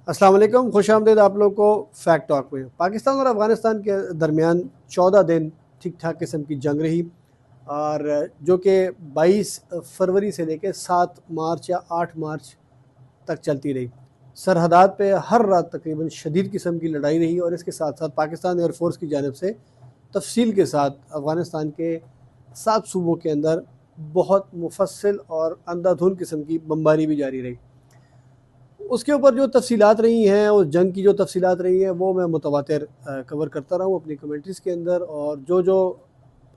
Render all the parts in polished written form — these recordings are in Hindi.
अस्सलाम वालेकुम, खुश आमदीद आप लोगों को फैक्ट टॉक में। पाकिस्तान और अफ़गानिस्तान के दरमियान 14 दिन ठीक ठाक किस्म की जंग रही, और जो कि 22 फरवरी से लेकर 7 मार्च या 8 मार्च तक चलती रही। सरहदात पे हर रात तकरीबन शदीद किस्म की लड़ाई रही, और इसके साथ साथ पाकिस्तान एयरफोर्स की जानिब से तफसील के साथ अफ़गानिस्तान के 7 सूबों के अंदर बहुत मुफस्सिल और अंधाधुंध किस्म की बमबारी भी जारी रही। उसके ऊपर जो तफसीलात रही हैं, उस जंग की जो तफसीलात रही हैं, वो मैं मुतवातिर कवर करता रहा हूँ अपनी कमेंट्रीज़ के अंदर, और जो जो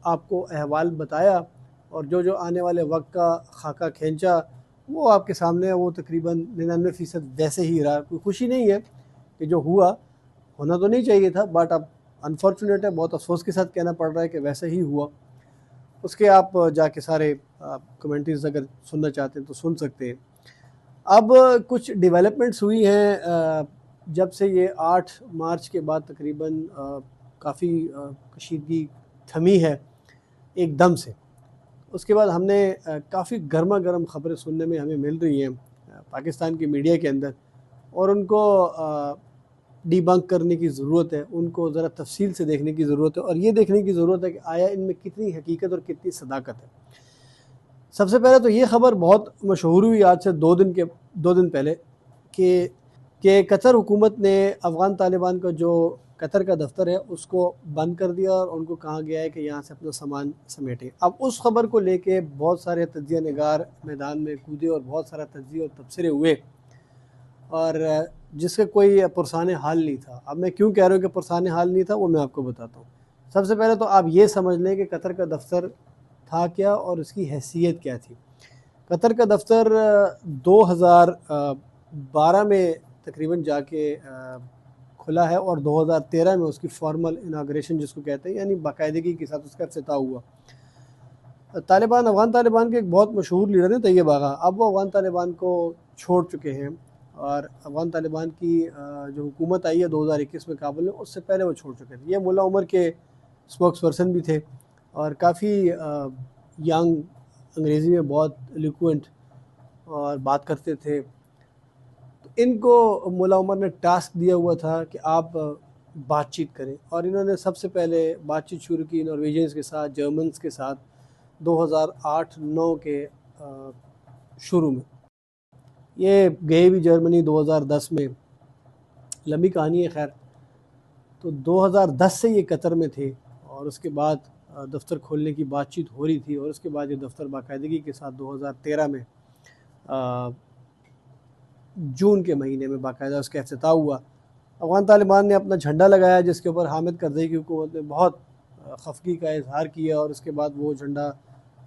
आपको अहवाल बताया और जो जो आने वाले वक्त का खाका खींचा वो आपके सामने है। वो तकरीबन 99% वैसे ही रहा। कोई खुशी नहीं है कि जो हुआ होना तो नहीं चाहिए था, बट अब अनफॉर्चुनेट है, बहुत अफसोस के साथ कहना पड़ रहा है कि वैसे ही हुआ। उसके आप जाके सारे कमेंट्रीज़ अगर सुनना चाहते हैं तो सुन सकते हैं। अब कुछ डेवलपमेंट्स हुई हैं जब से ये 8 मार्च के बाद तकरीबन काफ़ी कशीदगी थमी है एकदम से। उसके बाद हमने काफ़ी गर्मा गर्म ख़बरें सुनने में हमें मिल रही हैं पाकिस्तान की मीडिया के अंदर, और उनको डीबंक करने की ज़रूरत है, उनको ज़रा तफसील से देखने की ज़रूरत है, और ये देखने की ज़रूरत है कि आया इनमें कितनी हकीकत और कितनी सदाकत है। सबसे पहले तो ये ख़बर बहुत मशहूर हुई आज से 2 दिन पहले कि कतर हुकूमत ने अफ़गान तालिबान का जो कतर का दफ्तर है उसको बंद कर दिया, और उनको कहा गया है कि यहाँ से अपना सामान समेटें। अब उस खबर को लेके बहुत सारे तज्ज़िया निगार मैदान में कूदे और बहुत सारा तज्ज़िया और तबसरे हुए, और जिसका कोई पुरसाने हाल नहीं था। अब मैं क्यों कह रहा हूँ कि पुरसाने हाल नहीं था, वो मैं आपको बताता हूँ। सबसे पहले तो आप ये समझ लें कि कतर का दफ्तर था क्या और उसकी हैसियत क्या थी। कतर का दफ्तर 2012 में तकरीबन जाके खुला है, और 2013 में उसकी फॉर्मल इनाग्रेशन जिसको कहते हैं, यानी बाकायदगी के साथ उसका इफ्तिताह हुआ। तालिबान, अफ़गान तालिबान के एक बहुत मशहूर लीडर हैं तैयब आगा, अब वो अफ़गान तालिबान को छोड़ चुके हैं, और अफ़गान तालिबान की जो हुकूमत आई है 2021 में काबुल में, उससे पहले वो छोड़ चुके थे। ये मुल्ला उमर के स्पोक्स पर्सन भी थे, और काफ़ी यंग, अंग्रेज़ी में बहुत एलोक्वेंट और बात करते थे। तो इनको मुल्ला उमर ने टास्क दिया हुआ था कि आप बातचीत करें, और इन्होंने सबसे पहले बातचीत शुरू की नॉर्वेजियंस के साथ, जर्मन्स के साथ 2008-9 के शुरू में। ये गए भी जर्मनी 2010 में, लंबी कहानी है खैर। तो 2010 से ये कतर में थे, और उसके बाद दफ्तर खोलने की बातचीत हो रही थी, और उसके बाद ये दफ्तर बाकायदगी के साथ 2013 में जून के महीने में बाकायदा उसका इफ्तिताह हुआ। अफ़गान तालिबान ने अपना झंडा लगाया, जिसके ऊपर हामिद करज़ई की हुकूमत ने बहुत खफगी का इजहार किया, और उसके बाद वो झंडा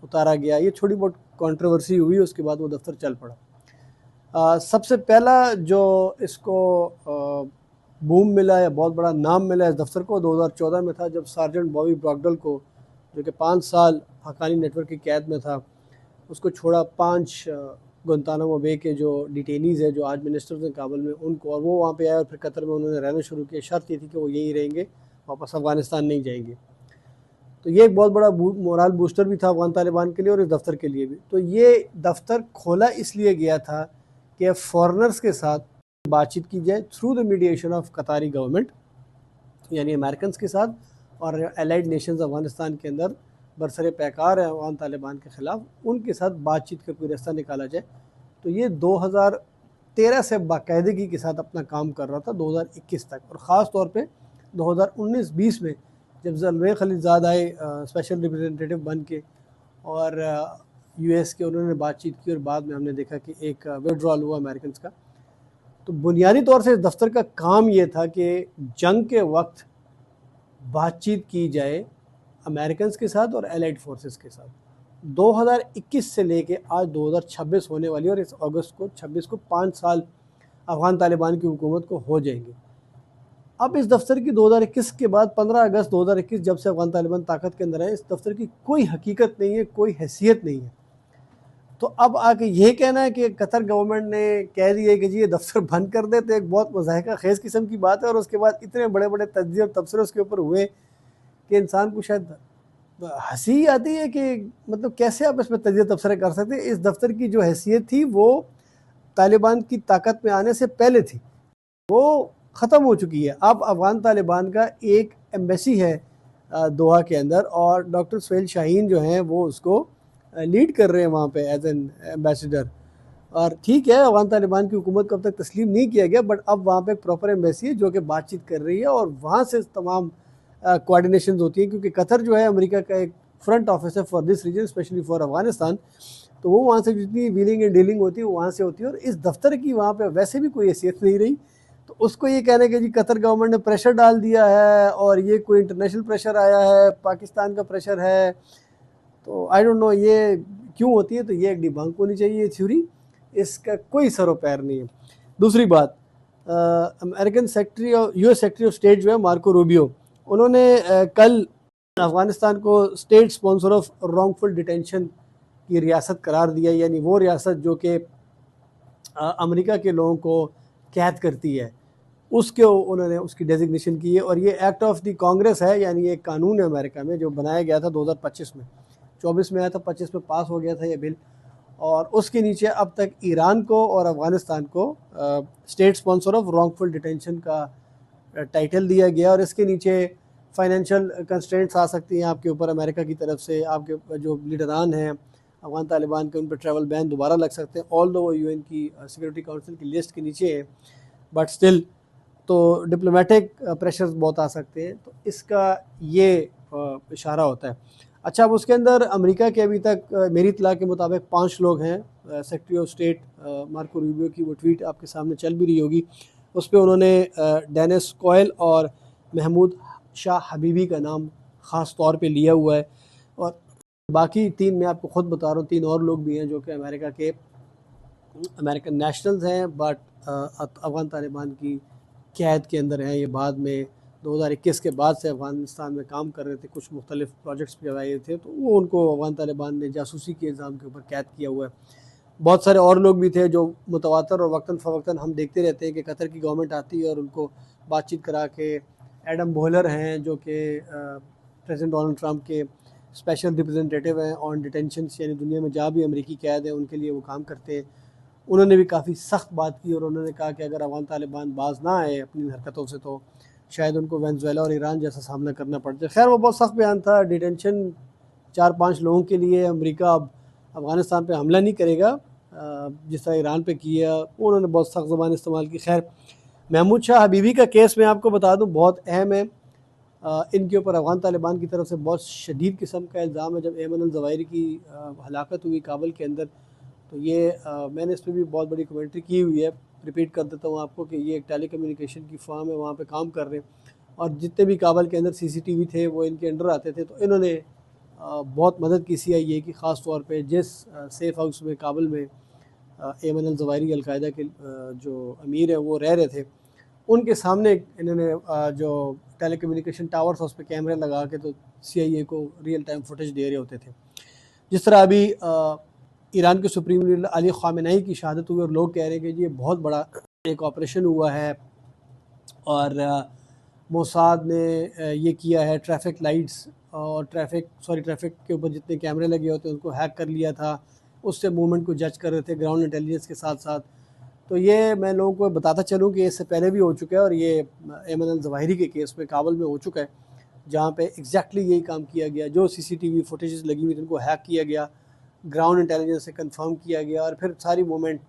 उतारा गया। ये थोड़ी बहुत कंट्रोवर्सी हुई, उसके बाद वो दफ्तर चल पड़ा। सबसे पहला जो इसको बूम मिला या बहुत बड़ा नाम मिला इस दफ्तर को 2014 में था, जब सार्जेंट बॉबी ब्रॉगडल को, जो कि 5 साल हक्कानी नेटवर्क की कैद में था, उसको छोड़ा 5 गुंतानामो बे के जो डिटेनीज़ हैं, जो आज मिनिस्टर्स हैं काबुल में, उनको, और वो वहाँ पे आए और फिर कतर में उन्होंने रहना शुरू किया। शर्त ये थी कि वो यहीं रहेंगे, वापस अफ़गानिस्तान नहीं जाएंगे। तो ये एक बहुत बड़ा मोरल बूस्टर भी था अफ़गान तालिबान के लिए और इस दफ्तर के लिए भी। तो ये दफ्तर खोला इसलिए गया था कि फॉरेनर्स के साथ बातचीत की जाए through the mediation of Katari government, यानी अमेरिकन के साथ, और एलाइड नेशंस अफ़गानिस्तान के अंदर बरसरे पैकार है अफ़गान तालिबान के ख़िलाफ़, उनके साथ बातचीत का कोई रास्ता निकाला जाए। तो ये 2013 से बाकायदगी के साथ अपना काम कर रहा था 2021 तक, और ख़ास तौर पे 2019-20 में जब ज़ुल्फ़िकार खलीलज़ाद आए स्पेशल रिप्रेजेंटेटिव बन के, और यूएस के उन्होंने बातचीत की, और बाद में हमने देखा कि एक विड्रॉल हुआ अमेरिकन का। तो बुनियादी तौर से इस दफ्तर का काम ये था कि जंग के वक्त बातचीत की जाए अमेरिकन के साथ और एलाइड फोर्सेस के साथ। 2021 से लेके आज 2026 होने वाली है, और इस अगस्त को 26 को 5 साल अफ़गान तालिबान की हुकूमत को हो जाएंगे। अब इस दफ्तर की 2021 के बाद 15 अगस्त 2021 जब से अफ़गान तालिबान ताकत के अंदर है, इस दफ्तर की कोई हकीकत नहीं है, कोई हैसियत नहीं है। तो अब आके ये कहना है कि कतर गवर्नमेंट ने कह दिया है कि जी ये दफ्तर बंद कर दे, तो एक बहुत मज़ाहिका खेज़ किस्म की बात है, और उसके बाद इतने बड़े बड़े तज्ज़िये और तबसरे उसके ऊपर हुए कि इंसान को शायद हंसी आती है कि मतलब कैसे आप इसमें तजिया तबसरे कर सकते हैं। इस दफ्तर की जो हैसियत थी वो तालिबान की ताकत में आने से पहले थी। वो ख़त्म हो चुकी है। अब अफ़गान तालिबान का एक एम्बेसी है दोहा के अंदर, और डॉक्टर सुहेल शाहीन जो हैं वो उसको लीड कर रहे हैं वहाँ पे एज एन एम्बेसडर। और ठीक है, अफ़गान तालिबान की हुकूमत को अब तक तस्लीम नहीं किया गया, बट अब वहाँ पे एक प्रॉपर एम्बेसी है जो कि बातचीत कर रही है, और वहाँ से तमाम कोऑर्डिनेशन होती है, क्योंकि कतर जो है अमेरिका का एक फ्रंट ऑफिस है for this region, specially for Afghanistan. तो वो वहाँ से जितनी व्हीलिंग एंड डीलिंग होती है वो वहाँ से होती है, और इस दफ्तर की वहाँ पे वैसे भी कोई हैसियत नहीं रही। तो उसको ये कहने के जी कतर गवर्नमेंट ने प्रेशर डाल दिया है और ये कोई इंटरनेशनल प्रेशर आया है, पाकिस्तान का प्रेशर है, तो आई डोंट नो ये क्यों होती है। तो ये एक डिबंक होनी चाहिए थ्योरी, इसका कोई सरो पैर नहीं है। दूसरी बात, अमेरिकन सेक्रेटरी और यूएस सेक्रेटरी ऑफ स्टेट जो है मार्को रूबियो, उन्होंने कल अफ़गानिस्तान को state sponsor of wrongful detention की रियासत करार दिया, यानी वो रियासत जो कि अमेरिका के लोगों को कैद करती है, उसके उन्होंने उसकी डेजिग्नेशन की है। और ये एक्ट ऑफ द कांग्रेस है, यानी ये कानून है अमेरिका में जो बनाया गया था 2025 में, 24 में आया था, 25 में पास हो गया था ये बिल। और उसके नीचे अब तक ईरान को और अफ़गानिस्तान को state sponsor of wrongful detention का टाइटल दिया गया, और इसके नीचे फाइनेंशियल कंस्ट्रेंट्स आ सकती हैं आपके ऊपर अमेरिका की तरफ से, आपके जो लीडरान हैं अफ़गान तालिबान के, उन पर ट्रैवल बैन दोबारा लग सकते हैं, ऑल दो वो यूएन की सिक्योरिटी काउंसिल की लिस्ट के नीचे है, बट स्टिल तो डिप्लोमेटिक प्रेशर्स बहुत आ सकते हैं। तो इसका ये इशारा होता है। अच्छा, अब उसके अंदर अमेरिका के अभी तक मेरी इत्तला के मुताबिक 5 लोग हैं। Secretary of state Marco Rubio की वो ट्वीट आपके सामने चल भी रही होगी, उस पर उन्होंने डेनिस कोयल और महमूद शाह हबीबी का नाम ख़ास तौर पे लिया हुआ है। और बाकी 3 मैं आपको ख़ुद बता रहा हूँ, 3 और लोग भी हैं जो कि अमेरिका के अमेरिकन नेशनल्स हैं, बट अफ़गान तालिबान की कैद के अंदर हैं। ये बाद में 2021 के बाद से अफ़गानिस्तान में काम कर रहे थे, कुछ मुख्तलिफ प्रोजेक्ट्स भी लगाए थे, तो वो उनको अफ़गान तालिबान ने जासूसी के इल्ज़ाम के ऊपर कैद किया हुआ है। बहुत सारे और लोग भी थे जो मुतवातर और वक्तन फ़वक्तन हम देखते रहते हैं कि कतर की गवर्नमेंट आती है और उनको बातचीत करा के, एडम बोहलर हैं जो कि प्रेसिडेंट डोनाल्ड ट्रंप के स्पेशल रिप्रेजेंटेटिव हैं ऑन डिटेंशन, यानी दुनिया में जहाँ भी अमेरिकी कैद है उनके लिए वो काम करते हैं, उन्होंने भी काफ़ी सख्त बात की, और उन्होंने कहा कि अगर अफ़गान तालिबान बाज ना आए अपनी हरकतों से तो शायद उनको वेनेजुएला और ईरान जैसा सामना करना पड़ जाए। खैर वो बहुत सख्त बयान था। डिटेंशन 4-5 लोगों के लिए अमेरिका अब अफ़गानिस्तान पे हमला नहीं करेगा जिस तरह ईरान पे किया, उन्होंने बहुत सख्त ज़बान इस्तेमाल की। खैर, महमूद शाह हबीबी का केस मैं आपको बता दूँ बहुत अहम है। इनके ऊपर अफ़गान तालिबान की तरफ से बहुत शदीद किस्म का इल्ज़ाम है। जब ऐमन अल ज़वाहिरी की हलाकत हुई काबुल के अंदर, तो ये मैंने इस पर भी बहुत बड़ी कमेंट्री की हुई है, रिपीट कर देता हूँ आपको कि ये एक टेली कम्युनिकेशन की फर्म है, वहाँ पे काम कर रहे हैं, और जितने भी काबुल के अंदर CCTV थे वो इनके अंडर आते थे। तो इन्होंने बहुत मदद की CIA की, ख़ास तौर पे जिस सेफ़ हाउस में काबुल में ऐमन अल ज़वाहिरी अलकायदा के जो अमीर हैं वो रह रहे थे, उनके सामने इन्होंने जो टेली कम्युनिकेशन टावर था उस पर कैमरे लगा के तो CIA को रियल टाइम फुटेज दे रहे होते थे। जिस तरह अभी ईरान के सुप्रीम लीडर अली ख़ामेनेई की शहादत हुई और लोग कह रहे हैं कि जी ये बहुत बड़ा एक ऑपरेशन हुआ है और मोसाद ने ये किया है, ट्रैफिक लाइट्स और ट्रैफिक के ऊपर जितने कैमरे लगे होते हैं उनको हैक कर लिया था, उससे मूवमेंट को जज कर रहे थे ग्राउंड इंटेलिजेंस के साथ साथ। तो ये मैं लोगों को बताता चलूँ कि इससे पहले भी हो चुका है, और ये ऐमन अल ज़वाहिरी के केस में काबुल में हो चुका है, जहाँ पे एग्जैक्टली यही काम किया गया। जो CCTV फुटेजेस लगी हुई थी उनको हैक किया गया, ग्राउंड इंटेलिजेंस से कंफर्म किया गया, और फिर सारी मूवमेंट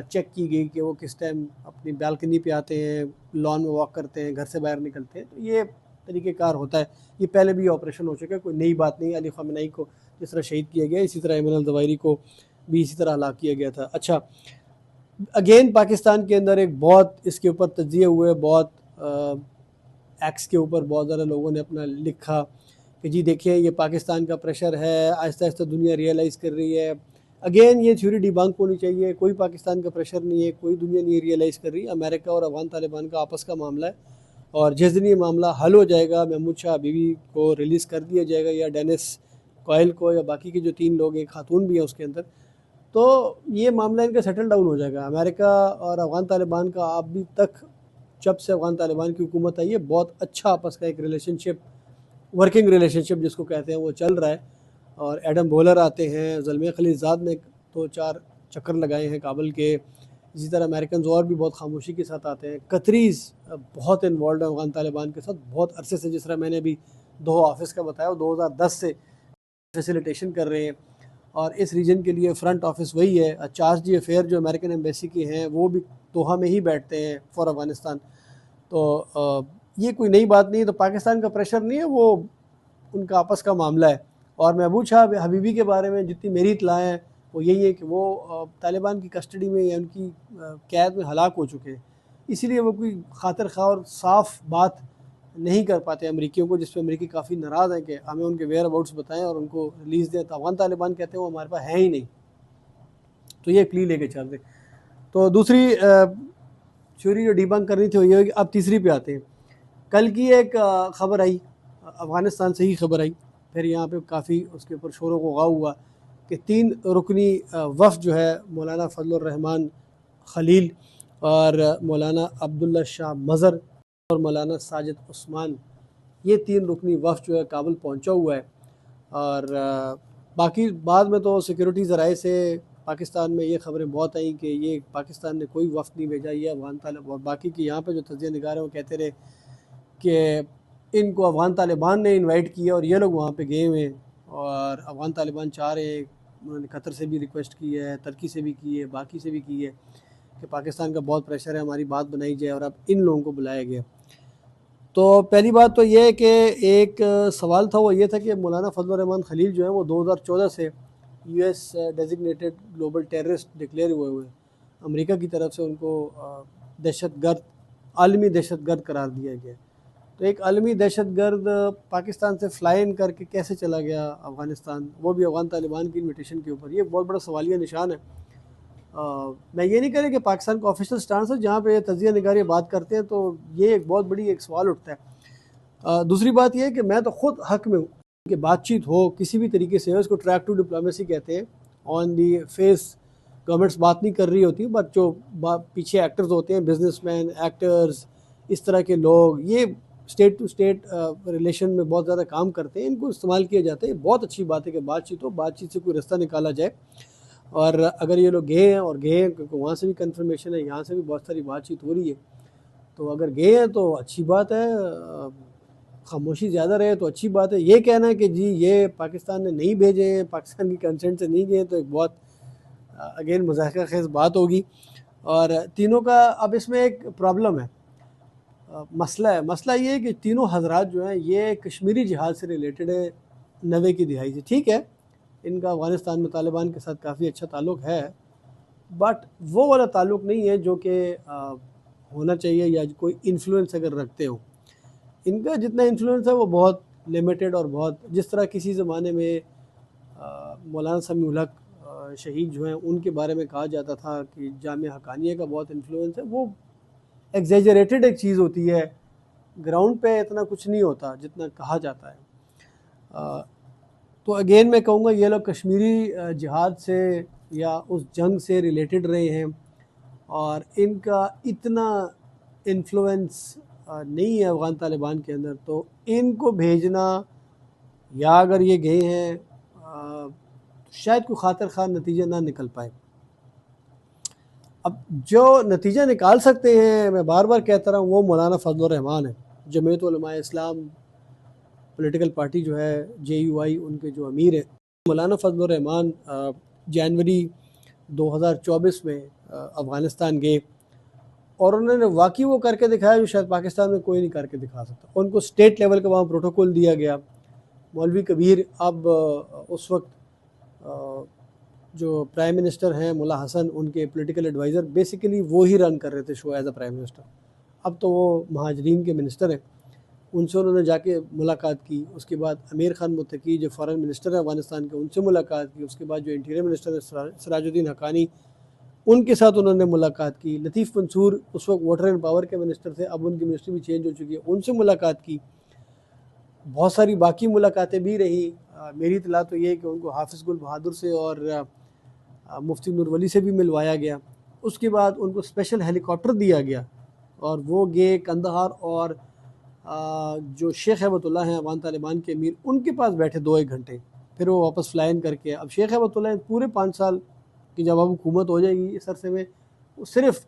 चेक की गई कि वो किस टाइम अपनी बालकनी पे आते हैं, लॉन में वॉक करते हैं, घर से बाहर निकलते हैं। तो ये तरीक़ेकार होता है। ये पहले भी ऑपरेशन हो चुका है, कोई नई बात नहीं। अली ख़ामेनेई को जिस तरह शहीद किया गया, इसी तरह ऐमन अल ज़वाहिरी को भी इसी तरह हलाक किया गया था। अच्छा, अगेन पाकिस्तान के अंदर एक बहुत इसके ऊपर तज्ज़िये हुए, बहुत एक्स के ऊपर बहुत ज़्यादा लोगों ने अपना लिखा कि जी देखिए ये पाकिस्तान का प्रेशर है, आहिस्ता आहिस्ता दुनिया रियलाइज़ कर रही है। अगेन ये थ्योरी डिबंक होनी चाहिए, कोई पाकिस्तान का प्रेशर नहीं है, कोई दुनिया नहीं रियलाइज़ कर रही। अमेरिका और अफ़गान तालिबान का आपस का मामला है, और जिस दिन ये मामला हल हो जाएगा, महमूद शाह हबीबी को रिलीज़ कर दिया जाएगा, या डेनिस कोयल को, या बाकी के जो 3 लोग, एक खातून भी है उसके अंदर, तो ये मामला इनका सेटल डाउन हो जाएगा। अमेरिका और अफ़गान तालिबान का अभी तक, जब से अफ़गान तालिबान की हुकूमत आई है, बहुत अच्छा आपस का एक रिलेशनशिप, वर्किंग रिलेशनशिप जिसको कहते हैं, वो चल रहा है। और एडम बोहलर आते हैं, ज़ल्मे खलीलज़ाद ने 2-4 चक्कर लगाए हैं काबुल के, इसी तरह अमेरिकन और भी बहुत खामोशी के साथ आते हैं। कतरीज़ बहुत इन्वॉल्व है अफ़गान तालिबान के साथ बहुत अरसे से, जिस तरह मैंने अभी दोहा ऑफिस का बताया, वो 2010 से फैसिलिटेशन कर रहे हैं और इस रीजन के लिए फ्रंट ऑफिस वही है। चार्ज डी अफेयर जो अमेरिकन एम्बेसी के हैं वो भी दोहा में ही बैठते हैं फॉर अफ़गानिस्तान। तो ये कोई नई बात नहीं है, तो पाकिस्तान का प्रेशर नहीं है, वो उनका आपस का मामला है। और महबूब शाह हबीबी के बारे में जितनी मेरी इत्तलाएँ हैं वो यही है कि वो तालिबान की कस्टडी में या उनकी कैद में हलाक हो चुके हैं, इसीलिए वो कोई खातिर खा और साफ़ बात नहीं कर पाते अमरीकियों को, जिस पर अमरीकी काफ़ी नाराज़ हैं कि हमें उनके वेयर अबाउट्स बताएं और उनको रिलीज़ दें। तो अफ़गान तालिबान कहते हैं वो हमारे पास है ही नहीं, तो ये प्ली लेके चल रहे। तो दूसरी थ्योरी जो डिबंक करनी थी वो ये है कि अब तीसरी पे आते हैं। कल की एक ख़बर आई, अफ़गानिस्तान से ही ख़बर आई, फिर यहाँ पे काफ़ी उसके ऊपर शोर गुगा हुआ कि 3 रुकनी वफ़द जो है मौलाना फजलुर रहमान खलील और मौलाना अब्दुल्ला शाह मज़र और मौलाना साजिद उस्मान, ये 3 रुकनी वफ़द जो है काबुल पहुँचा हुआ है। और बाकी बाद में तो सिक्योरिटी ज़राए से पाकिस्तान में ये ख़बरें बहुत आई कि ये पाकिस्तान ने कोई वफ़द नहीं भेजा, ये अफ़गान तालिबान, और बाकी की यहाँ पे जो तज्ज़िया निगार हैं वो कहते रहे कि इनको अफ़गान तालिबान ने इनवाइट किया और ये लोग वहाँ पे गए हुए हैं। और अफ़गान तालिबान चाह रहे हैं, उन्होंने कतर से भी रिक्वेस्ट की है, तुर्की से भी की है, बाकी से भी की है कि पाकिस्तान का बहुत प्रेशर है, हमारी बात बनाई जाए, और अब इन लोगों को बुलाया गया। तो पहली बात तो ये है कि एक सवाल था वो ये था कि मौलाना फजलुर रहमान खलील जो है वो 2014 से US designated global terrorist declare हुए हुए, अमेरिका की तरफ से उनको दहशतगर्द, आलमी दहशतगर्द करार दिया गया। तो एक आलमी दहशतगर्द पाकिस्तान से फ्लाई इन करके कैसे चला गया अफ़गानिस्तान, वो भी अफ़गान तालिबान की इन्विटेशन के ऊपर, ये बहुत बड़ा सवालिया निशान है। मैं ये नहीं कह रहा कि पाकिस्तान का ऑफिशियल स्टांस है, जहाँ पे तजिया निगारी बात करते हैं तो ये एक बहुत बड़ी एक सवाल उठता है। दूसरी बात ये है कि मैं तो ख़ुद हक में हूँ कि बातचीत हो किसी भी तरीके से, उसको ट्रैक टू डिप्लोमेसी कहते हैं। ऑन दी फेस गवर्नमेंट्स बात नहीं कर रही होती, बट जो पीछे एक्टर्स होते हैं, बिजनेसमैन, एक्टर्स, इस तरह के लोग, ये स्टेट टू स्टेट रिलेशन में बहुत ज़्यादा काम करते हैं, इनको इस्तेमाल किया जाता है। बहुत अच्छी बात है कि बातचीत हो, बातचीत से कोई रास्ता निकाला जाए। और अगर ये लोग गए हैं और गए हैं क्योंकि वहाँ से भी कंफर्मेशन है, यहाँ से भी बहुत सारी बातचीत हो रही है, तो अगर गए हैं तो अच्छी बात है, खामोशी ज़्यादा रहे तो अच्छी बात है। ये कहना है कि जी ये पाकिस्तान ने नहीं भेजे हैं, पाकिस्तान की कंसेंट से नहीं गए, तो एक बहुत अगेन मज़ाक़ खेज़ बात होगी। और तीनों का अब इसमें एक प्रॉब्लम है, मसला ये है कि तीनों हजरात जो हैं ये कश्मीरी जिहाद से रिलेटेड है 90 की दिहाई से। ठीक है, इनका अफ़गानिस्तान में तालिबान के साथ काफ़ी अच्छा ताल्लुक़ है, बट वो वाला ताल्लुक़ नहीं है जो कि होना चाहिए, या कोई इन्फ्लुएंस अगर रखते हो। इनका जितना इन्फ्लुएंस है वो बहुत लिमिटेड, और बहुत जिस तरह किसी ज़माने में मौलाना समीउल हक शहीद जो हैं उनके बारे में कहा जाता था कि जामिया हक़ानिया का बहुत इन्फ्लुएंस है, वो एग्जेजरेटेड एक चीज़ होती है, ग्राउंड पे इतना कुछ नहीं होता जितना कहा जाता है। तो अगेन मैं कहूँगा ये लोग कश्मीरी जिहाद से या उस जंग से रिलेटेड रहे हैं, और इनका इतना इन्फ्लुएंस नहीं है अफ़गान तालिबान के अंदर, तो इनको भेजना, या अगर ये गए हैं तो शायद कोई खातिर खा नतीजा ना निकल पाए। अब जो नतीजा निकाल सकते हैं, मैं बार बार कहता रहा हूँ, वो मौलाना फजलुर रहमान है, जमीयत उलमा इस्लाम पॉलिटिकल पार्टी जो है JUI, उनके जो अमीर है मौलाना फजलुर रहमान जनवरी 2024 में अफ़गानिस्तान गए, और उन्होंने वाकई वो करके दिखाया जो शायद पाकिस्तान में कोई नहीं करके दिखा सकता। उनको स्टेट लेवल का वहाँ प्रोटोकॉल दिया गया। मौलवी कबीर, अब उस वक्त जो प्राइम मिनिस्टर हैं मुल्ला हसन, उनके पॉलिटिकल एडवाइज़र, बेसिकली वो ही रन कर रहे थे show as a prime minister. अब तो वो महाजरीन के मिनिस्टर हैं, उनसे उन्होंने जाके मुलाकात की। उसके बाद अमीर खान मुत्तकी जो फ़ॉरेन मिनिस्टर है अफ़गानिस्तान के, उनसे मुलाकात की। उसके बाद जो इंटीरियर मिनिस्टर है सिराजुद्दीन हक़ानी, उनके साथ उन्होंने मुलाकात की। लतीफ़ मंसूर उस वक्त वाटर एंड पावर के मिनिस्टर थे, अब उनकी मिनिस्ट्री भी चेंज हो चुकी है, उनसे मुलाकात की। बहुत सारी बाकी मुलाकातें भी रही। मेरी इत्तला तो ये है कि उनको हाफिज़ गुल बहादुर से और मुफ्ती नूर वली से भी मिलवाया गया। उसके बाद उनको स्पेशल हेलीकॉप्टर दिया गया और वो गए कंदहार, और जो शेख हैबतुल्लाह हैं अफ़गान तालिबान के अमीर, उनके पास बैठे 2-1 घंटे, फिर वो वापस फ्लाई इन करके। अब शेख हैबतुल्लाह पूरे 5 साल की जब अब हुकूमत हो जाएगी इस अरसे में, वो सिर्फ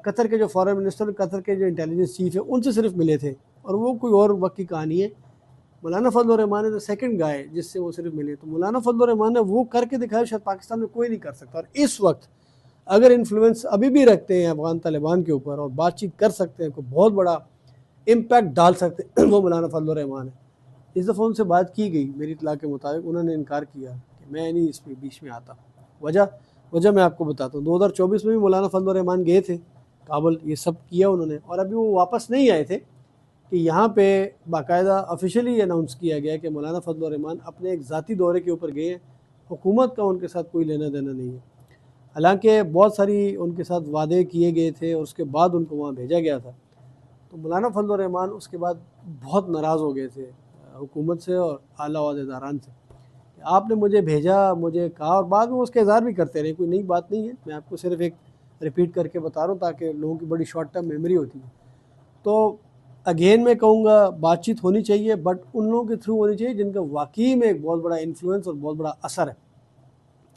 कतर के जो फॉरेन मिनिस्टर, कतर के जो इंटेलिजेंस चीफ है, उनसे सिर्फ मिले थे, और वो कोई और वक्त की कहानी है। मौलाना फजल रहमान है द सेकंड गाय जिससे वो सिर्फ मिले। तो मौलाना फजल रहमान ने वो करके दिखाया, शायद पाकिस्तान में कोई नहीं कर सकता। और इस वक्त अगर इन्फ्लुएंस अभी भी रखते हैं अफगान तालिबान के ऊपर और बातचीत कर सकते हैं, कोई बहुत बड़ा इम्पैक्ट डाल सकते हैं, वो मौलाना फजल रहमान है। इस दफ़ा उनसे बात की गई, मेरी इतला के मुताबिक उन्होंने इनकार किया कि मैं नहीं इसमें बीच में आता। वजह मैं आपको बताता हूँ। 2024 में भी मौलाना फजल रहमान गए थे काबुल, ये सब किया उन्होंने, और अभी वो वापस नहीं आए थे कि यहाँ पे बाकायदा ऑफिशियली अनाउंस किया गया कि मौलाना फजल रहमान अपने एक ज़ाती दौरे के ऊपर गए हैं, हुकूमत का उनके साथ कोई लेना देना नहीं है। हालांकि बहुत सारी उनके साथ वादे किए गए थे और उसके बाद उनको वहाँ भेजा गया था। तो मौलाना फजल रहमान उसके बाद बहुत नाराज़ हो गए थे हुकूमत से और आला अहदेदारान से। आपने मुझे भेजा, मुझे कहा, और बाद में उसका इज़हार भी करते रहे, कोई नई बात नहीं है। मैं आपको सिर्फ एक रिपीट करके बता रहा हूँ ताकि लोगों की बड़ी शॉर्ट टर्म मेमोरी होती है। तो अगेन मैं कहूँगा बातचीत होनी चाहिए, बट उन लोगों के थ्रू होनी चाहिए जिनका वाकई में एक बहुत बड़ा इन्फ्लुएंस और बहुत बड़ा असर है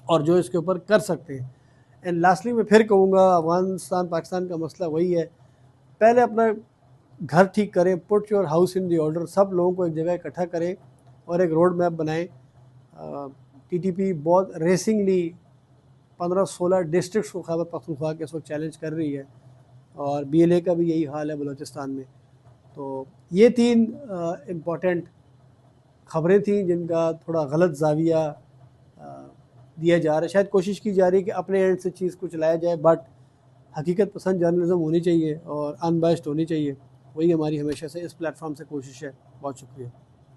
और जो इसके ऊपर कर सकते हैं। एंड लास्टली मैं फिर कहूँगा, अफगानिस्तान पाकिस्तान का मसला वही है, पहले अपना घर ठीक करें, put your house in the order, सब लोगों को एक जगह इकट्ठा करें और एक रोड मैप बनाएं। टीटीपी बहुत रेसिंगली 15-16 डिस्ट्रिक्ट्स को खैबर पख्तूनख्वा के इस वक्त चैलेंज कर रही है, और बीएलए का भी यही हाल है बलूचिस्तान में। तो ये 3 इम्पॉर्टेंट ख़बरें थी जिनका थोड़ा गलत जाविया दिया जा रहा है। शायद कोशिश की जा रही है कि अपने एंड से चीज़ को चलाया जाए, बट हकीकत पसंद जर्नलिज्म होनी चाहिए और अनबायस्ड होनी चाहिए। वही हमारी हमेशा से इस प्लेटफॉर्म से कोशिश है। बहुत शुक्रिया।